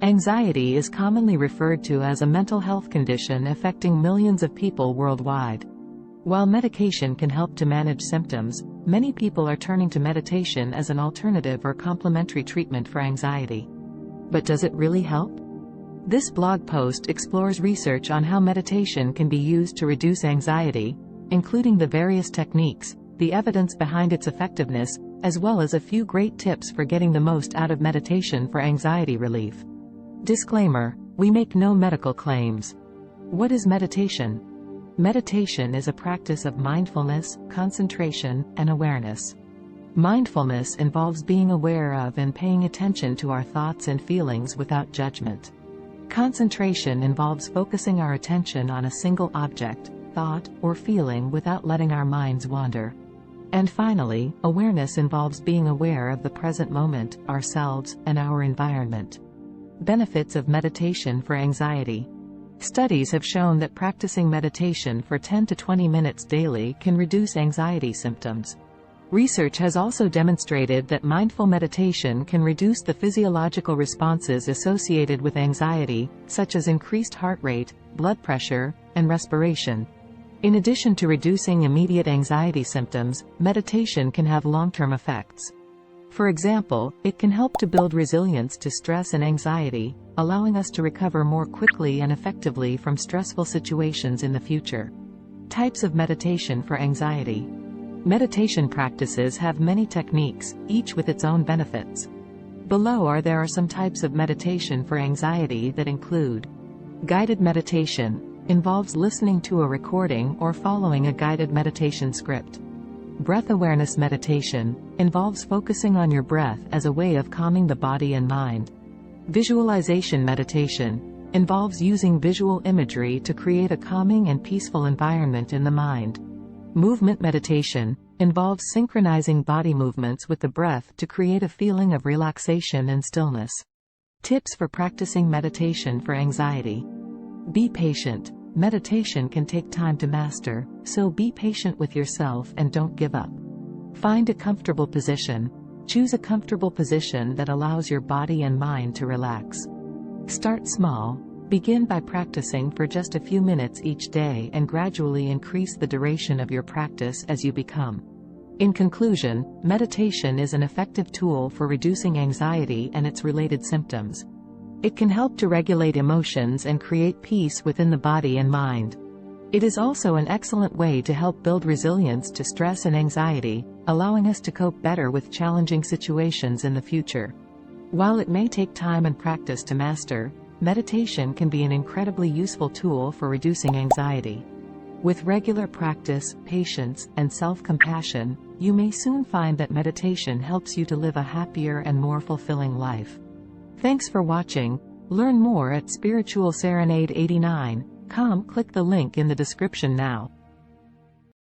Anxiety is commonly referred to as a mental health condition affecting millions of people worldwide. While medication can help to manage symptoms, many people are turning to meditation as an alternative or complementary treatment for anxiety. But does it really help? This blog post explores research on how meditation can be used to reduce anxiety, including the various techniques, the evidence behind its effectiveness, as well as a few great tips for getting the most out of meditation for anxiety relief. Disclaimer: we make no medical claims. What is meditation? Meditation is a practice of mindfulness, concentration, and awareness. Mindfulness involves being aware of and paying attention to our thoughts and feelings without judgment. Concentration involves focusing our attention on a single object, thought, or feeling without letting our minds wander. And finally, awareness involves being aware of the present moment, ourselves, and our environment. Benefits of meditation for anxiety. Studies have shown that practicing meditation for 10 to 20 minutes daily can reduce anxiety symptoms. Research has also demonstrated that mindful meditation can reduce the physiological responses associated with anxiety, such as increased heart rate, blood pressure, and respiration. In addition to reducing immediate anxiety symptoms, meditation can have long-term effects. For example, it can help to build resilience to stress and anxiety, allowing us to recover more quickly and effectively from stressful situations in the future. Types of meditation for anxiety. Meditation practices have many techniques, each with its own benefits. Below there are some types of meditation for anxiety that include: guided meditation involves listening to a recording or following a guided meditation script. Breath awareness meditation involves focusing on your breath as a way of calming the body and mind. Visualization meditation involves using visual imagery to create a calming and peaceful environment in the mind. Movement meditation involves synchronizing body movements with the breath to create a feeling of relaxation and stillness. Tips for practicing meditation for anxiety. Be patient. Meditation can take time to master, so be patient with yourself and don't give up. Find a comfortable position. Choose a comfortable position that allows your body and mind to relax. Start small. Begin by practicing for just a few minutes each day and gradually increase the duration of your practice as you become. In conclusion, meditation is an effective tool for reducing anxiety and its related symptoms. It can help to regulate emotions and create peace within the body and mind. It is also an excellent way to help build resilience to stress and anxiety, allowing us to cope better with challenging situations in the future. While it may take time and practice to master, meditation can be an incredibly useful tool for reducing anxiety. With regular practice, patience, and self-compassion, you may soon find that meditation helps you to live a happier and more fulfilling life. Thanks for watching. Learn more at spiritualserenade89.com. Click the link in the description now.